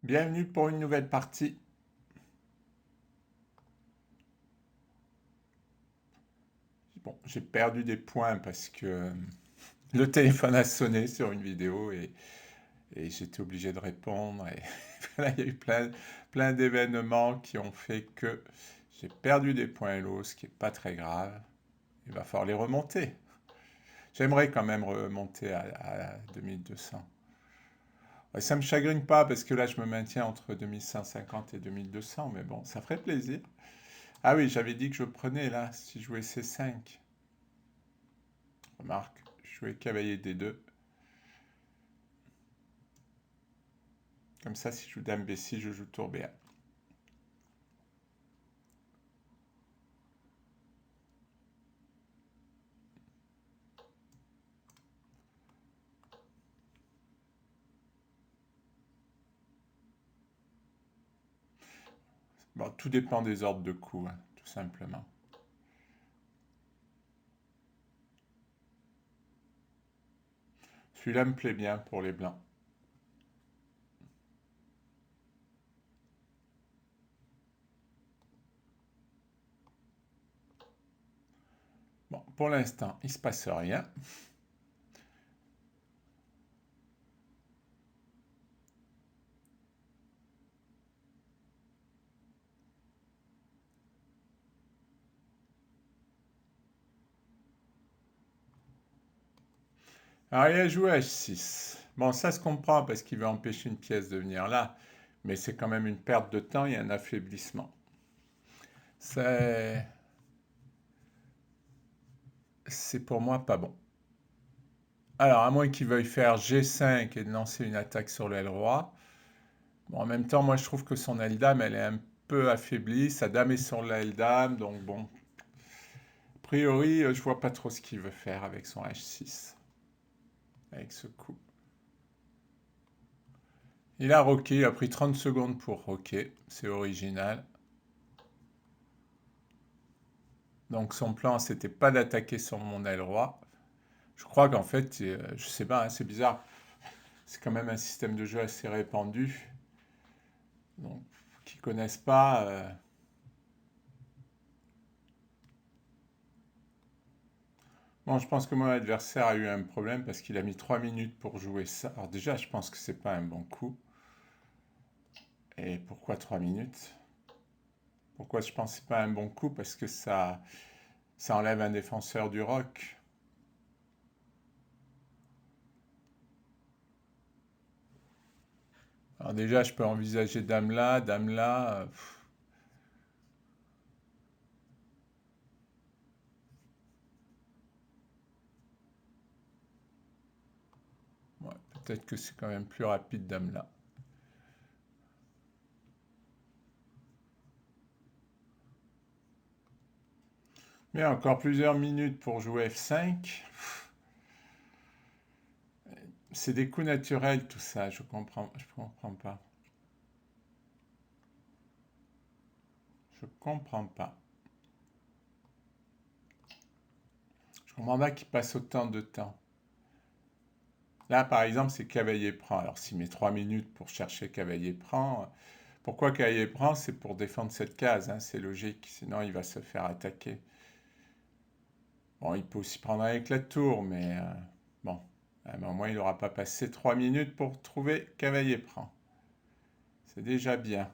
Bienvenue pour une nouvelle partie. Bon, j'ai perdu des points parce que le téléphone a sonné sur une vidéo et j'étais obligé de répondre. Et voilà, il y a eu plein d'événements qui ont fait que j'ai perdu des points Hello, ce qui n'est pas très grave. Il va falloir les remonter. J'aimerais quand même remonter à 2200. Ouais, ça ne me chagrine pas parce que là, je me maintiens entre 2150 et 2200, mais bon, ça ferait plaisir. Ah oui, j'avais dit que je prenais là, si je jouais C5. Remarque, je jouais cavalier D2. Comme ça, si je joue dame B6, je joue tour B1. Bon, tout dépend des ordres de coups, hein, tout simplement. Celui-là me plaît bien pour les blancs. Bon, pour l'instant, il ne se passe rien. Alors, il a joué H6. Bon, ça se comprend parce qu'il veut empêcher une pièce de venir là, mais c'est quand même une perte de temps et un affaiblissement. C'est c'est pour moi pas bon. Alors, à moins qu'il veuille faire G5 et de lancer une attaque sur l'aile roi. Bon, en même temps, moi je trouve que son aile dame, elle est un peu affaiblie. Sa dame est sur l'aile dame, donc bon, a priori, je vois pas trop ce qu'il veut faire avec son H6, avec ce coup. Il a roqué, il a pris 30 secondes pour roquer, c'est original. Donc son plan, c'était pas d'attaquer sur mon aile roi. Je crois qu'en fait, je sais pas, hein, c'est bizarre. C'est quand même un système de jeu assez répandu. Donc, qui connaissent pas. Bon, je pense que mon adversaire a eu un problème parce qu'il a mis 3 minutes pour jouer ça. Alors déjà, je pense que c'est pas un bon coup. Et pourquoi 3 minutes? Pourquoi je pense que c'est pas un bon coup? Parce que ça enlève un défenseur du roc. Alors déjà, je peux envisager dame là, dame là. Ouais, peut-être que c'est quand même plus rapide dame là. Mais encore plusieurs minutes pour jouer F5. C'est des coups naturels tout ça, je comprends pas. Je comprends pas. Je comprends pas qu'il passe autant de temps. Là, par exemple, c'est cavalier prend. Alors, s'il met 3 minutes pour chercher cavalier prend, pourquoi cavalier prend? C'est pour défendre cette case, hein, c'est logique, sinon il va se faire attaquer. Bon, il peut aussi prendre avec la tour, mais bon, au moins il n'aura pas passé 3 minutes pour trouver cavalier prend. C'est déjà bien.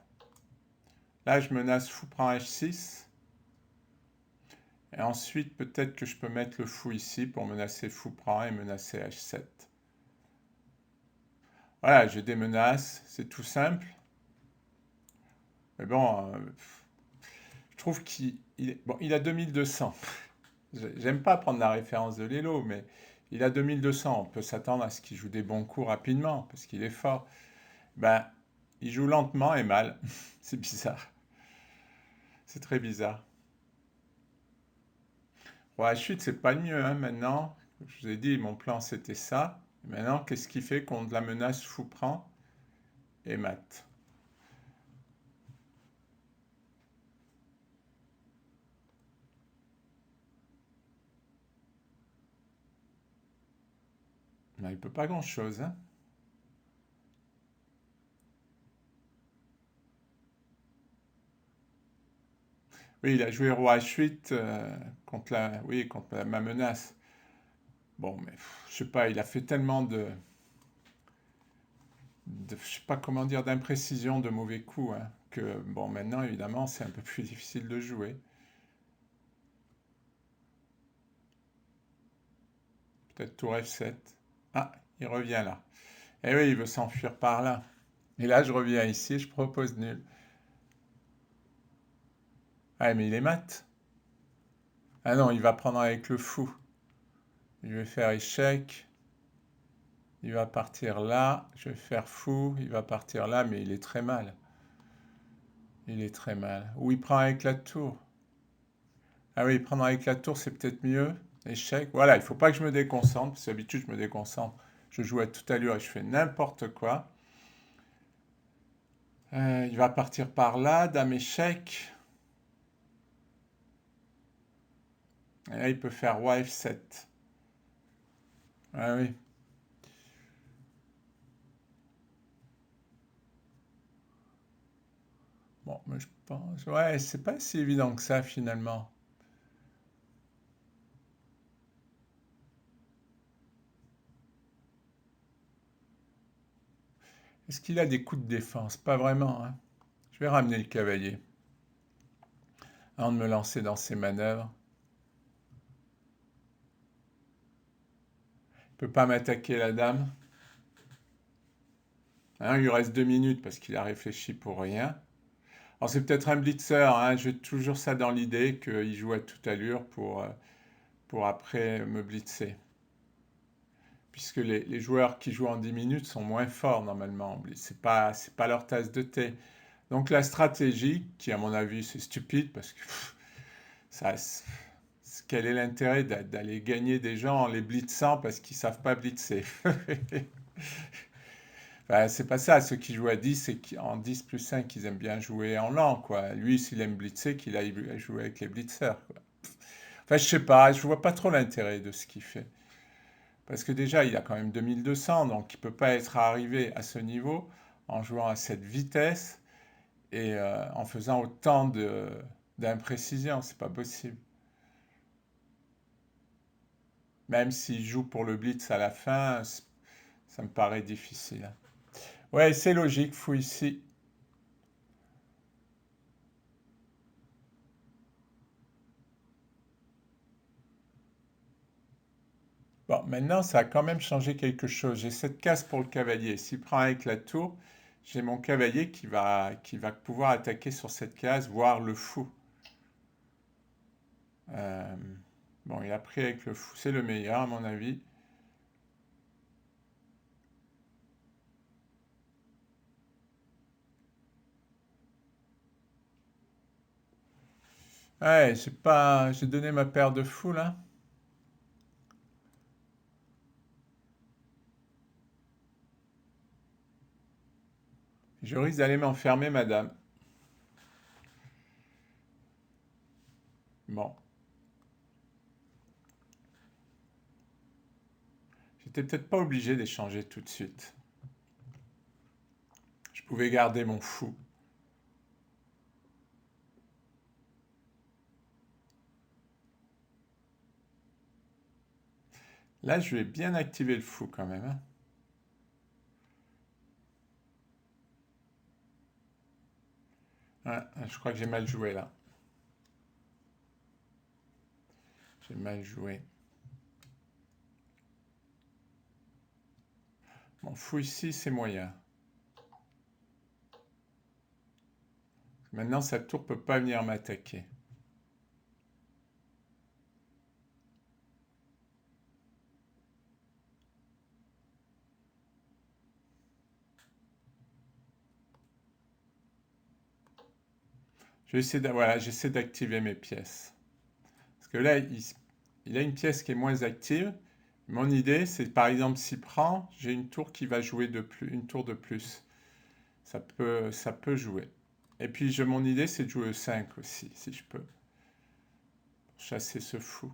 Là, je menace fou prend H6. Et ensuite, peut-être que je peux mettre le fou ici pour menacer fou prend et menacer H7. Voilà, j'ai des menaces, c'est tout simple. Mais bon, je trouve bon, il a 2200. J'aime pas prendre la référence de Lelo, mais il a 2200. On peut s'attendre à ce qu'il joue des bons coups rapidement, parce qu'il est fort. Ben, il joue lentement et mal. C'est bizarre. C'est très bizarre. Roi H8, c'est pas le mieux, hein, maintenant. Je vous ai dit, mon plan, c'était ça. Maintenant, qu'est-ce qu'il fait contre la menace fou prend et mat? Ben, il peut pas grand-chose, hein. Oui, il a joué roi H8 contre oui, contre ma menace. Bon, mais je sais pas, il a fait tellement je sais pas comment dire, d'imprécision, de mauvais coups, hein, que bon, maintenant, évidemment, c'est un peu plus difficile de jouer. Peut-être tour F7. Ah, il revient là. Eh oui, il veut s'enfuir par là. Et là, je reviens ici, je propose nul. Ah, mais il est mat. Ah non, il va prendre avec le fou. Je vais faire échec. Il va partir là. Je vais faire fou. Il va partir là, mais il est très mal. Il est très mal. Ou il prend avec la tour. Ah oui, prendre avec la tour, c'est peut-être mieux. Échec. Voilà, il ne faut pas que je me déconcentre, parce que d'habitude, je me déconcentre. Je joue à toute allure et je fais n'importe quoi. Il va partir par là, dame échec. Et là, il peut faire roi F7. Ah oui. Bon, mais je pense. Ouais, c'est pas si évident que ça, finalement. Est-ce qu'il a des coups de défense? Pas vraiment, hein. Je vais ramener le cavalier avant de me lancer dans ces manœuvres. Il peut pas m'attaquer la dame. Hein, il lui reste 2 minutes parce qu'il a réfléchi pour rien. Alors c'est peut-être un blitzer, hein, j'ai toujours ça dans l'idée qu'il joue à toute allure pour après me blitzer. Puisque les joueurs qui jouent en 10 minutes sont moins forts normalement en blitz. C'est pas leur tasse de thé. Donc la stratégie, qui à mon avis c'est stupide parce que ça, quel est l'intérêt d'aller gagner des gens en les blitzant parce qu'ils savent pas blitzer? Enfin, c'est pas ça, ceux qui jouent à 10, c'est en 10 plus 5, ils aiment bien jouer en lent, quoi. Lui, s'il aime blitzer, qu'il aille jouer avec les blitzers, quoi. Enfin, je sais pas, je vois pas trop l'intérêt de ce qu'il fait. Parce que déjà, il a quand même 2200, donc il peut pas être arrivé à ce niveau en jouant à cette vitesse et en faisant autant d'imprécisions, c'est pas possible. Même s'il joue pour le blitz à la fin, ça me paraît difficile. Ouais, c'est logique, fou ici. Bon, maintenant, ça a quand même changé quelque chose. J'ai cette case pour le cavalier. S'il prend avec la tour, j'ai mon cavalier qui va pouvoir attaquer sur cette case, voire le fou. Euh, bon, il a pris avec le fou. C'est le meilleur, à mon avis. Ouais, j'ai donné ma paire de fous, là. Je risque d'aller m'enfermer, madame. Bon, j'étais peut-être pas obligé d'échanger tout de suite. Je pouvais garder mon fou. Là, je vais bien activer le fou quand même, hein. Ouais, je crois que j'ai mal joué là. J'ai mal joué. Mon fou ici, c'est moyen. Maintenant, sa tour peut pas venir m'attaquer. Voilà, j'essaie d'activer mes pièces. Parce que là, il a une pièce qui est moins active. Mon idée, c'est par exemple, s'il prend, j'ai une tour qui va jouer une tour de plus. Ça peut jouer. Et puis, mon idée, c'est de jouer E5 aussi, si je peux. Pour chasser ce fou.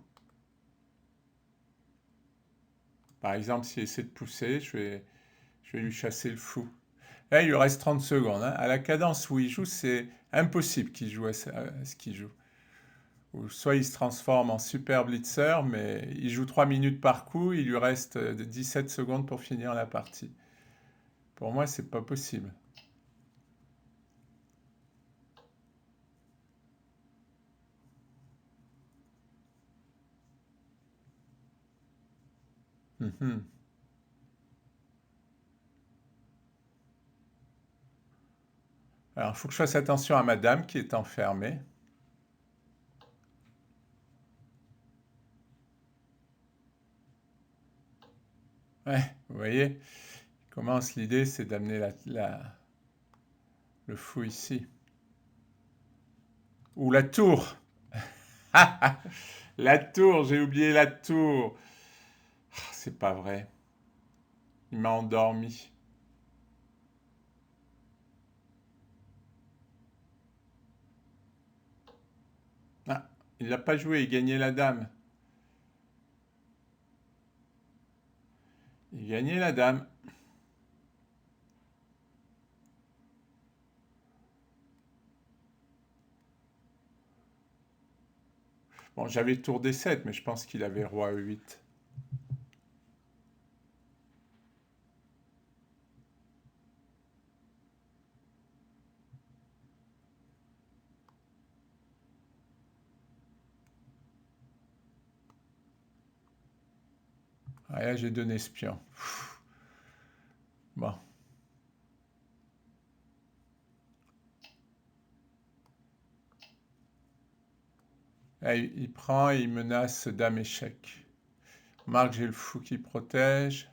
Par exemple, s'il essaie de pousser, je vais lui chasser le fou. Là, il lui reste 30 secondes, hein. À la cadence où il joue, c'est impossible qu'il joue à ce qu'il joue. Ou soit il se transforme en super blitzer, mais il joue 3 minutes par coup, il lui reste 17 secondes pour finir la partie. Pour moi, c'est pas possible. Mhm. Alors, il faut que je fasse attention à madame qui est enfermée. Ouais, vous voyez, commence l'idée, c'est d'amener le fou ici. Ou la tour. La tour, j'ai oublié la tour. Ah, c'est pas vrai. Il m'a endormi. Ah, il l'a pas joué, il gagnait la dame. Il gagnait la dame. Bon, j'avais tour D7, mais je pense qu'il avait roi E8. Ah, là, j'ai donné espion. Bon. Là, il prend et il menace dame échec. Marc, j'ai le fou qui protège.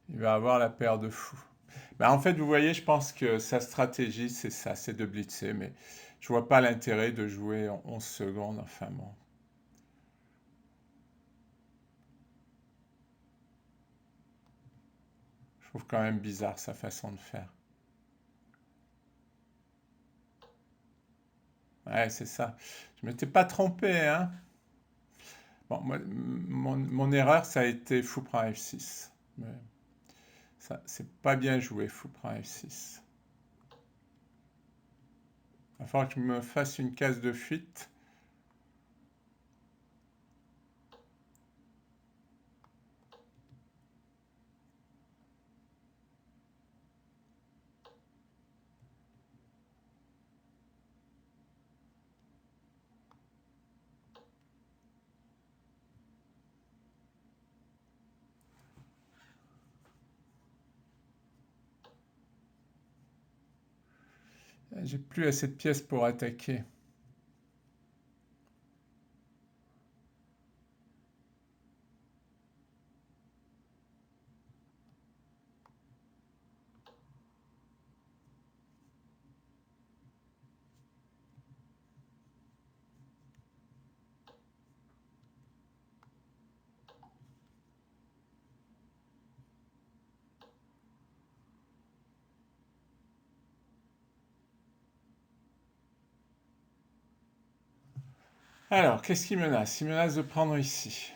Il va avoir la paire de fous. Ben, en fait, vous voyez, je pense que sa stratégie, c'est ça, c'est de blitzer. Mais je vois pas l'intérêt de jouer en 11 secondes. Enfin bon. Je trouve quand même bizarre sa façon de faire. Ouais, c'est ça. Je m'étais pas trompé, hein. Bon, moi, mon erreur, ça a été fou prend F6. Mais ça, c'est pas bien joué, fou prend F6. Il va falloir que je me fasse une case de fuite. J'ai plus assez de pièces pour attaquer. Alors, qu'est-ce qu'il menace? Il menace de prendre ici.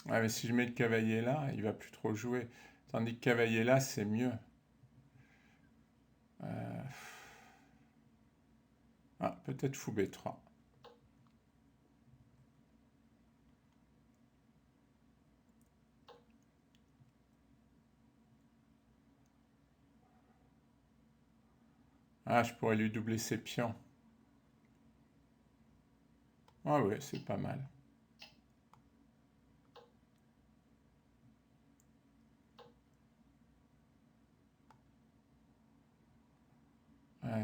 Ouais, mais si je mets le cavalier là, il va plus trop jouer. Tandis que cavalier là, c'est mieux. Euh, Ah, peut-être fou B3. Ah, je pourrais lui doubler ses pions. Ah ouais, c'est pas mal.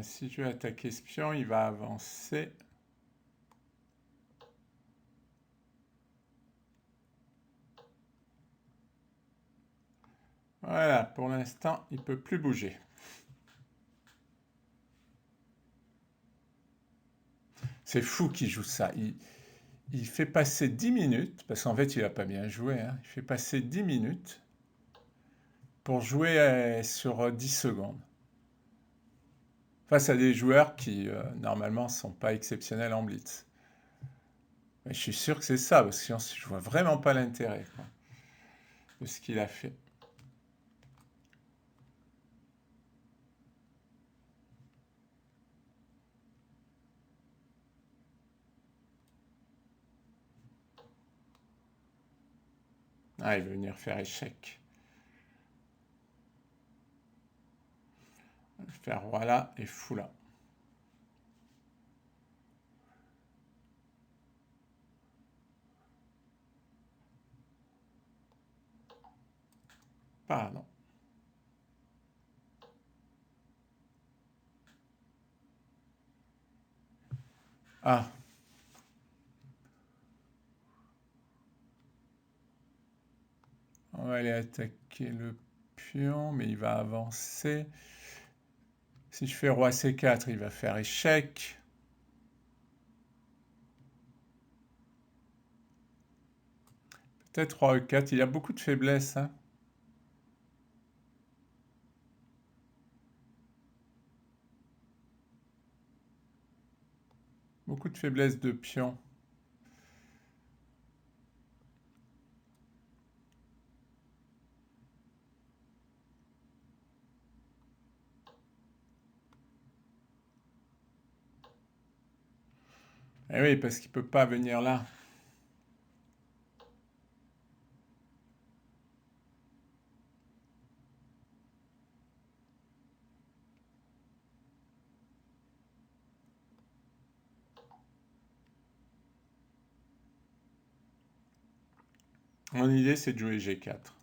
Si je vais attaquer ce pion, il va avancer. Voilà, pour l'instant, il ne peut plus bouger. C'est fou qu'il joue ça. Il fait passer 10 minutes, parce qu'en fait, il n'a pas bien joué, hein. Il fait passer 10 minutes pour jouer sur 10 secondes. Face à des joueurs qui, normalement, ne sont pas exceptionnels en blitz. Mais je suis sûr que c'est ça, parce que sinon, je vois vraiment pas l'intérêt, quoi, de ce qu'il a fait. Ah, il veut venir faire échec. Faire roi là et fou là. Pardon. Ah, on va aller attaquer le pion, mais il va avancer. Si je fais roi C4, il va faire échec. Peut-être roi E4, il a beaucoup de faiblesses, hein. Beaucoup de faiblesses de pion. Eh oui, parce qu'il peut pas venir là. Mon idée, c'est de jouer G4.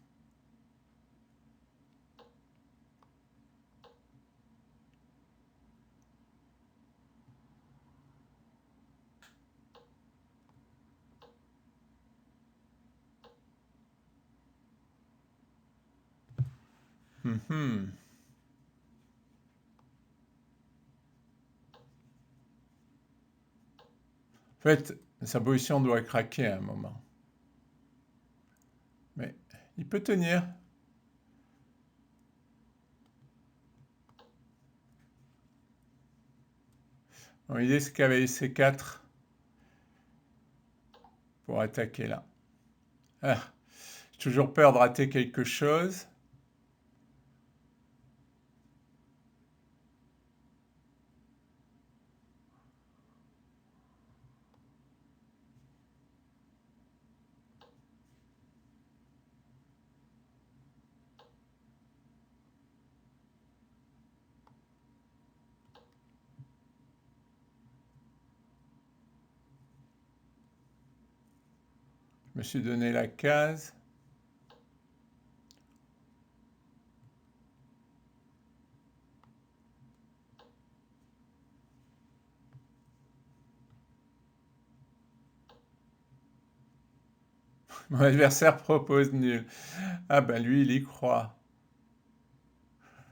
Mhm. En fait, sa position doit craquer à un moment. Mais il peut tenir. Mon idée, c'est cavalier C4 pour attaquer là. Ah, j'ai toujours peur de rater quelque chose. Je me suis donné la case. Mon adversaire propose nul. Ah ben lui, il y croit.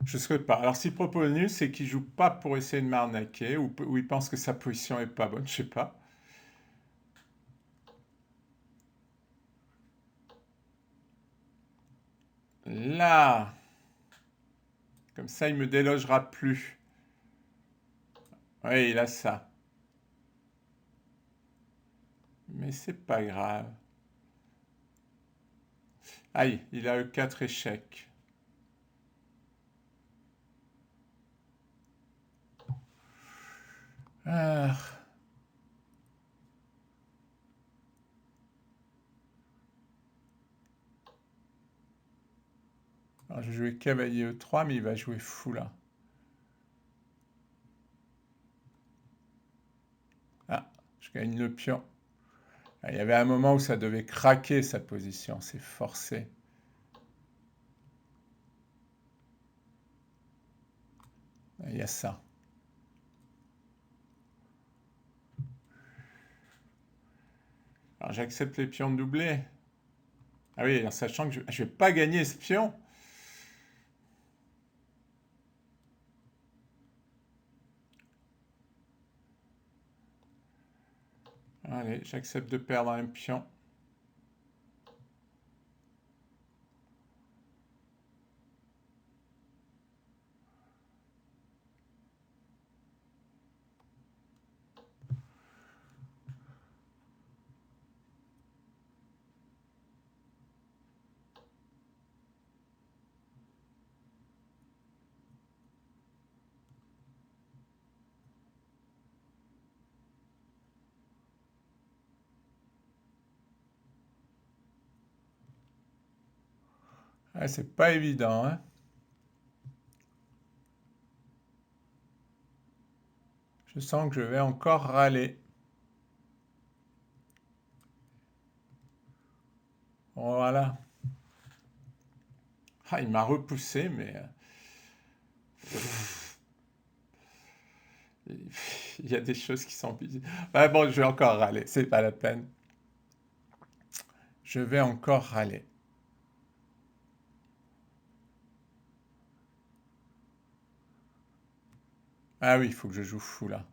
Je ne sais pas. Alors s'il propose nul, c'est qu'il joue pas pour essayer de m'arnaquer ou il pense que sa position est pas bonne, je sais pas. Là, comme ça, il me délogera plus. Oui, il a ça. Mais c'est pas grave. Aïe, il a eu 4 échecs. Ah. Alors, je vais jouer cavalier E3, mais il va jouer fou là. Ah, je gagne le pion. Ah, il y avait un moment où ça devait craquer sa position, c'est forcé. Ah, il y a ça. Alors j'accepte les pions doublés. Ah oui, en sachant que je ne vais pas gagner ce pion. Allez, j'accepte de perdre un pion. Ouais, c'est pas évident, hein. Je sens que je vais encore râler. Voilà. Ah, il m'a repoussé, mais il y a des choses qui sont bizarres. Ah, bon, je vais encore râler, c'est pas la peine. Je vais encore râler. Ah oui, il faut que je joue fou là.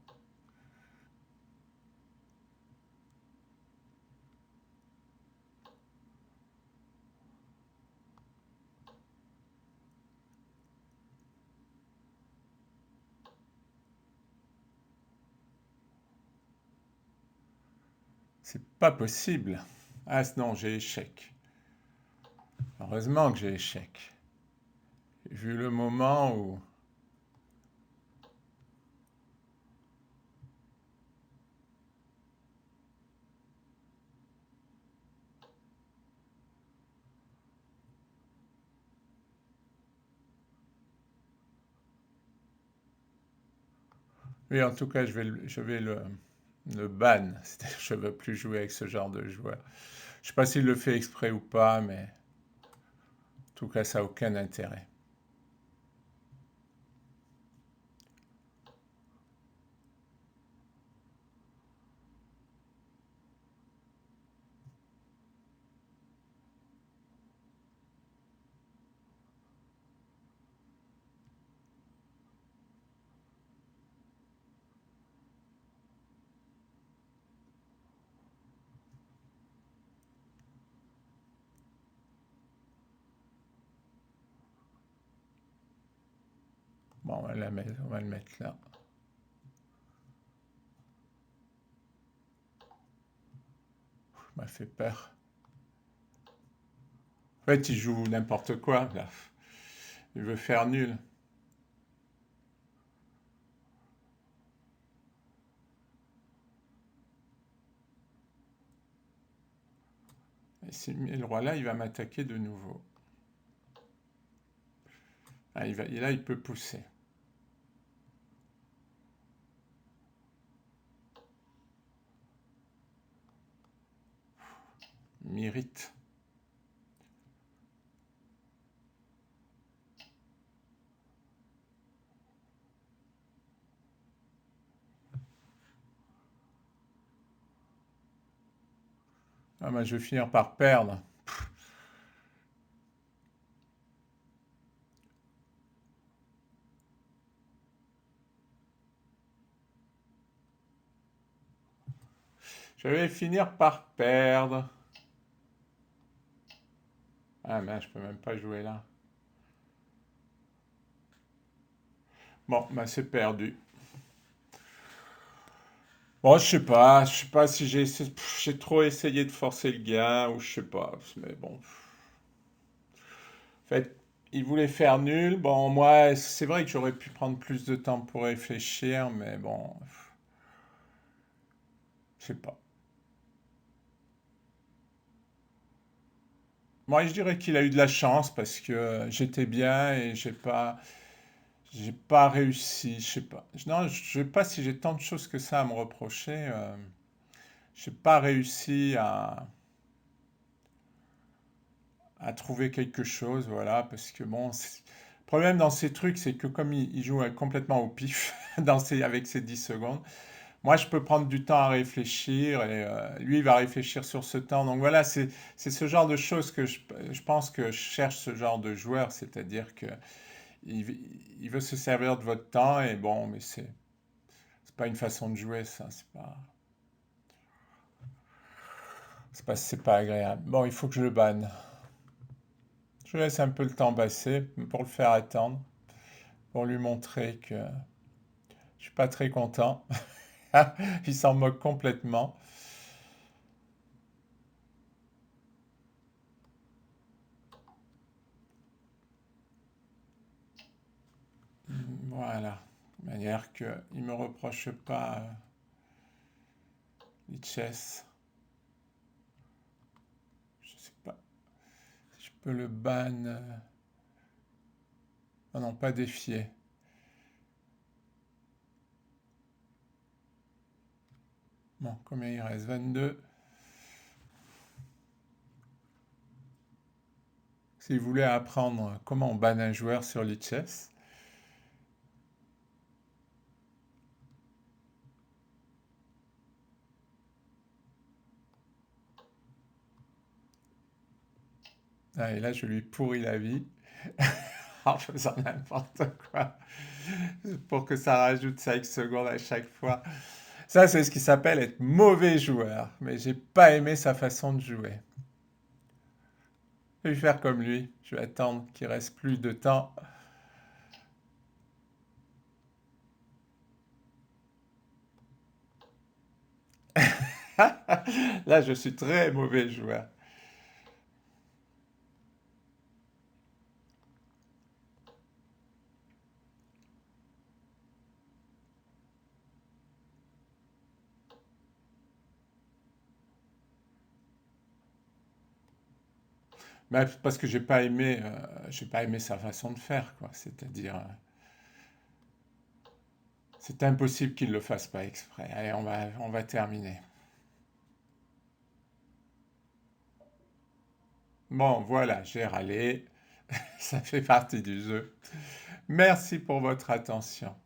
C'est pas possible. Ah non, j'ai échec. Heureusement que j'ai échec. Vu le moment où... Oui, en tout cas, je vais le ban. C'est-à-dire, je ne veux plus jouer avec ce genre de joueur. Je ne sais pas s'il le fait exprès ou pas, mais en tout cas, ça n'a aucun intérêt. Bon, on va le mettre là. Il m'a fait peur. En fait, il joue n'importe quoi, là. Il veut faire nul. Et le roi là, il va m'attaquer de nouveau. Ah, et là, il peut pousser. Il m'irrite. Ah, bah, je vais finir par perdre. Je vais finir par perdre. Ah, mais je peux même pas jouer là. Bon, bah, c'est perdu. Bon, je sais pas si j'ai trop essayé de forcer le gain ou je sais pas, mais bon. En fait, il voulait faire nul. Bon, moi, c'est vrai que j'aurais pu prendre plus de temps pour réfléchir, mais bon, je sais pas. Moi, je dirais qu'il a eu de la chance parce que j'étais bien et j'ai pas réussi. Je sais pas. Non, je sais pas si j'ai tant de choses que ça à me reprocher. J'ai pas réussi à trouver quelque chose, voilà, parce que bon, le problème dans ces trucs, c'est que comme il joue complètement au pif avec ses 10 secondes, moi je peux prendre du temps à réfléchir et lui il va réfléchir sur ce temps. Donc voilà, c'est ce genre de choses que je pense que je cherche ce genre de joueur, c'est-à-dire que il, il veut se servir de votre temps et bon, mais c'est pas une façon de jouer ça, c'est pas agréable. Bon, il faut que je le banne. Je laisse un peu le temps passer pour le faire attendre, pour lui montrer que je suis pas très content. Il s'en moque complètement. Voilà. De manière qu'il ne me reproche pas Lichess. Je sais pas. peux le ban. Ah non, pas défier. Bon, combien il reste? 22. Si vous voulez apprendre comment on banne un joueur sur Lichess, ah, et là je lui pourris la vie en faisant n'importe quoi pour que ça rajoute 5 secondes à chaque fois. Ça, c'est ce qui s'appelle être mauvais joueur. Mais j'ai pas aimé sa façon de jouer. Je vais faire comme lui. Je vais attendre qu'il reste plus de temps. Là, je suis très mauvais joueur. Mais parce que j'ai pas aimé sa façon de faire, quoi. C'est-à-dire, c'est impossible qu'il le fasse pas exprès. Allez, on va terminer. Bon, voilà, j'ai râlé. Ça fait partie du jeu. Merci pour votre attention.